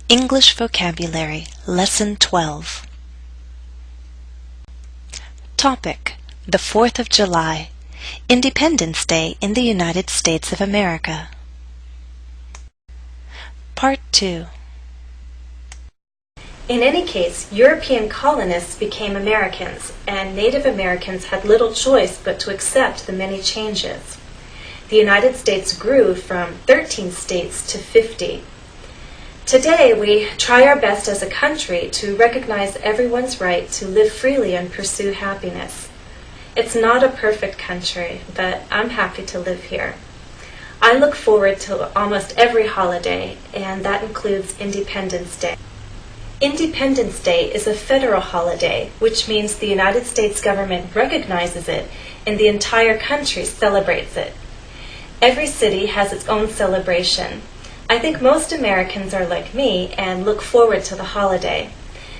English Vocabulary, Lesson 12. Topic: The 4th of July, Independence Day in the United States of America. Part 2. In any case, European colonists became Americans, and Native Americans had little choice but to accept the many changes. The United States grew from 13 states to 50. Today, we try our best as a country to recognize everyone's right to live freely and pursue happiness. It's not a perfect country, but I'm happy to live here. I look forward to almost every holiday, and that includes Independence Day. Independence Day is a federal holiday, which means the United States government recognizes it and the entire country celebrates it. Every city has its own celebration. I think most Americans are like me and look forward to the holiday.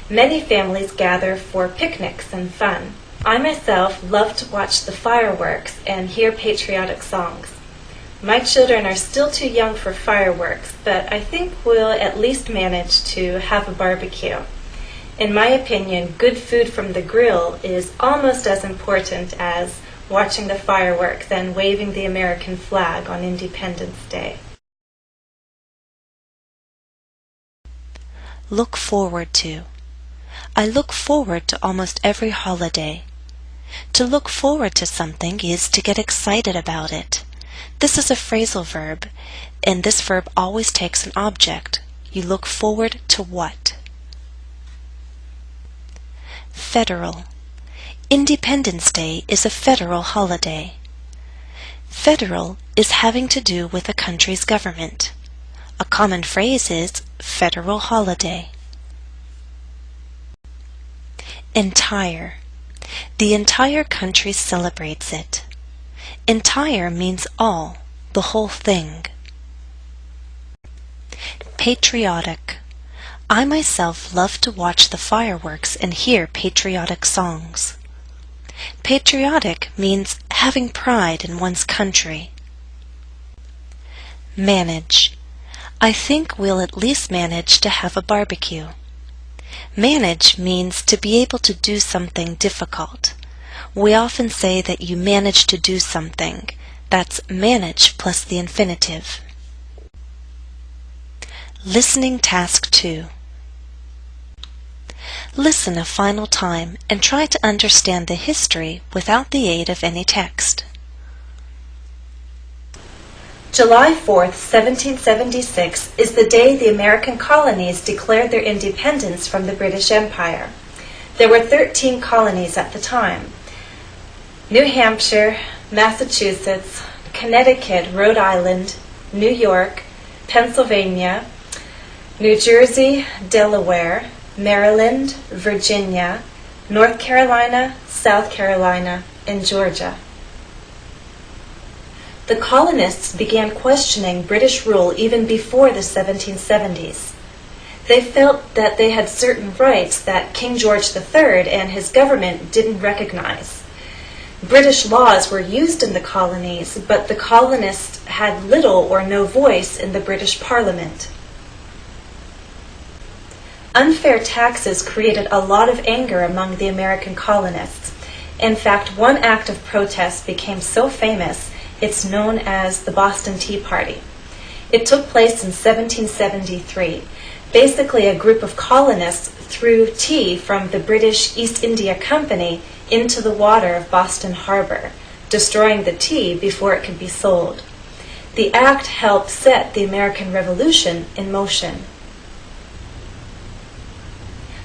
Many families gather for picnics and fun. I myself love to watch the fireworks and hear patriotic songs. My children are still too young for fireworks, but I think we'll at least manage to have a barbecue. In my opinion, good food from the grill is almost as important as watching the fireworks and waving the American flag on Independence Day. Look forward to. I look forward to almost every holiday. To look forward to something is to get excited about it. This is a phrasal verb, and this verb always takes an object. You look forward to what? Federal. Independence Day is a federal holiday. Federal is having to do with a country's government. A common phrase is federal holiday. Entire. The entire country celebrates it. Entire means all, the whole thing. Patriotic. I myself love to watch the fireworks and hear patriotic songs. Patriotic means having pride in one's country. Manage. I think we'll at least manage to have a barbecue. Manage means to be able to do something difficult. We often say that you manage to do something. That's manage plus the infinitive. Listening task 2. Listen a final time and try to understand the history without the aid of any text. July 4th, 1776 is the day the American colonies declared their independence from the British Empire. There were 13 colonies at the time: New Hampshire, Massachusetts, Connecticut, Rhode Island, New York, Pennsylvania, New Jersey, Delaware, Maryland, Virginia, North Carolina, South Carolina, and Georgia. The colonists began questioning British rule even before the 1770s. They felt that they had certain rights that King George III and his government didn't recognize. British laws were used in the colonies, but the colonists had little or no voice in the British Parliament. Unfair taxes created a lot of anger among the American colonists. In fact, one act of protest became so famous it's known as the Boston Tea Party. It took place in 1773. Basically, a group of colonists threw tea from the British East India Company into the water of Boston Harbor, destroying the tea before it could be sold. The act helped set the American Revolution in motion.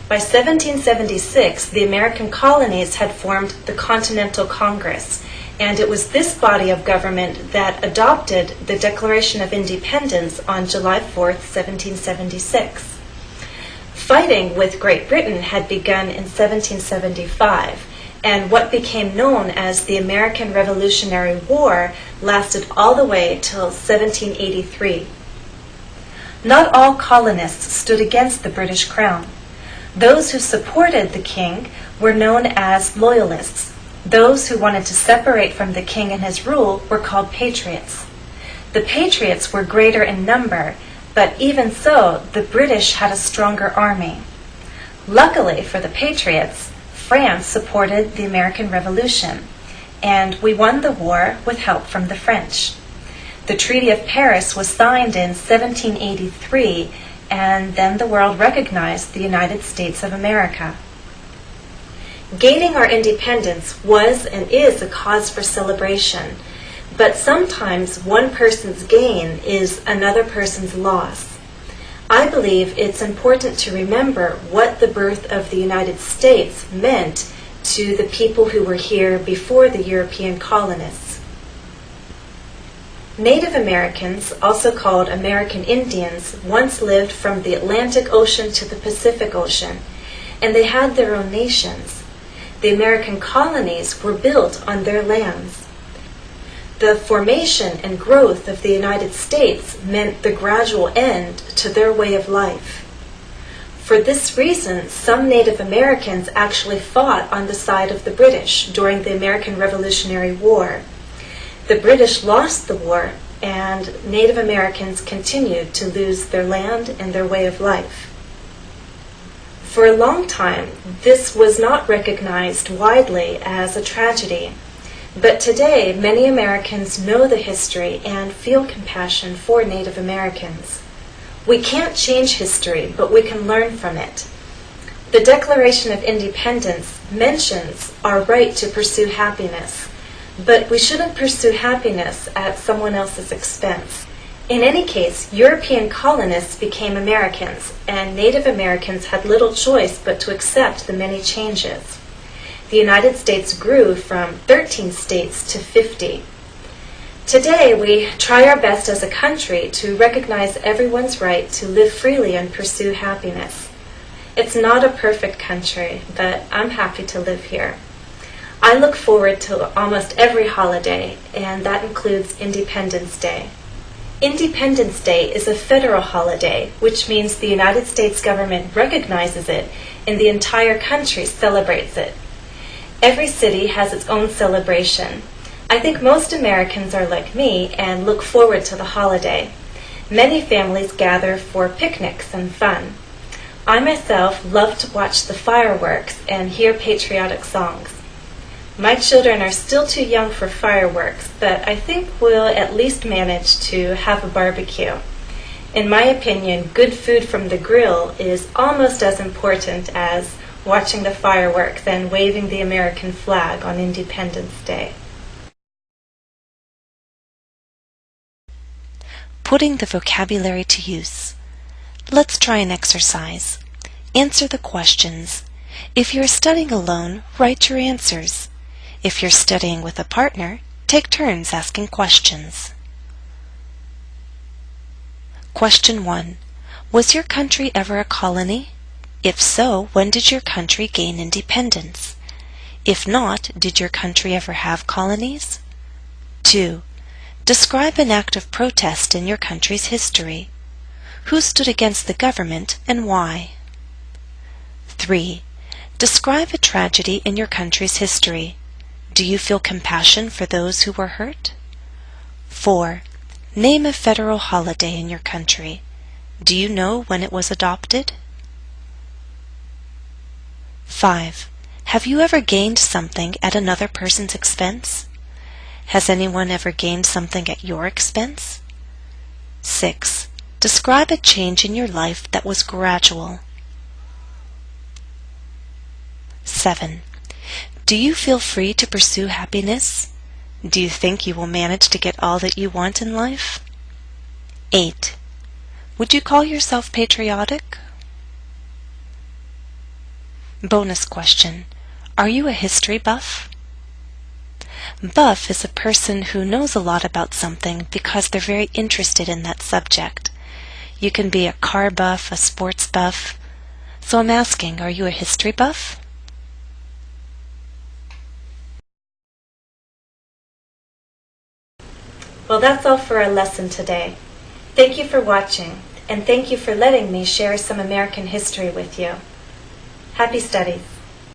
By 1776, the American colonies had formed the Continental Congress, and it was this body of government that adopted the Declaration of Independence on July 4th, 1776. Fighting with Great Britain had begun in 1775, and what became known as the American Revolutionary War lasted all the way till 1783. Not all colonists stood against the British Crown. Those who supported the king were known as Loyalists. Those who wanted to separate from the king and his rule were called Patriots. The Patriots were greater in number, But even so, the British had a stronger army. Luckily for the Patriots, France supported the American Revolution, and we won the war with help from the French. The Treaty of Paris was signed in 1783, and then the world recognized the United States of America. Gaining our independence was and is a cause for celebration, but sometimes one person's gain is another person's loss. I believe it's important to remember what the birth of the United States meant to the people who were here before the European colonists. Native Americans, also called American Indians, once lived from the Atlantic Ocean to the Pacific Ocean, and they had their own nations. The American colonies were built on their lands. The formation and growth of the United States meant the gradual end to their way of life. For this reason, some Native Americans actually fought on the side of the British during the American Revolutionary War. The British lost the war, and Native Americans continued to lose their land and their way of life. For a long time, this was not recognized widely as a tragedy, but today many Americans know the history and feel compassion for Native Americans. We can't change history, but we can learn from it. The Declaration of Independence mentions our right to pursue happiness, but we shouldn't pursue happiness at someone else's expense. In any case, European colonists became Americans, and Native Americans had little choice but to accept the many changes. The United States grew from 13 states to 50. Today, we try our best as a country to recognize everyone's right to live freely and pursue happiness. It's not a perfect country, but I'm happy to live here. I look forward to almost every holiday, and that includes Independence Day. Independence Day is a federal holiday, which means the United States government recognizes it and the entire country celebrates it. Every city has its own celebration. I think most Americans are like me and look forward to the holiday. Many families gather for picnics and fun. I myself love to watch the fireworks and hear patriotic songs. My children are still too young for fireworks, but I think we'll at least manage to have a barbecue. In my opinion, good food from the grill is almost as important as watching the fireworks and waving the American flag on Independence Day. Putting the vocabulary to use. Let's try an exercise. Answer the questions. If you're studying alone, write your answers. If you're studying with a partner, take turns asking questions. Question 1. Was your country ever a colony? If so, when did your country gain independence? If not, did your country ever have colonies? 2. Describe an act of protest in your country's history. Who stood against the government and why? 3. Describe a tragedy in your country's history. Do you feel compassion for those who were hurt? 4. Name a federal holiday in your country. Do you know when it was adopted? 5. Have you ever gained something at another person's expense? Has anyone ever gained something at your expense? 6. Describe a change in your life that was gradual. 7. Do you feel free to pursue happiness? Do you think you will manage to get all that you want in life? 8. Would you call yourself patriotic? Bonus question. Are you a history buff? Buff is a person who knows a lot about something because they're very interested in that subject. You can be a car buff, a sports buff. So I'm asking, are you a history buff? Well, that's all for our lesson today. Thank you for watching, and thank you for letting me share some American history with you. Happy studies.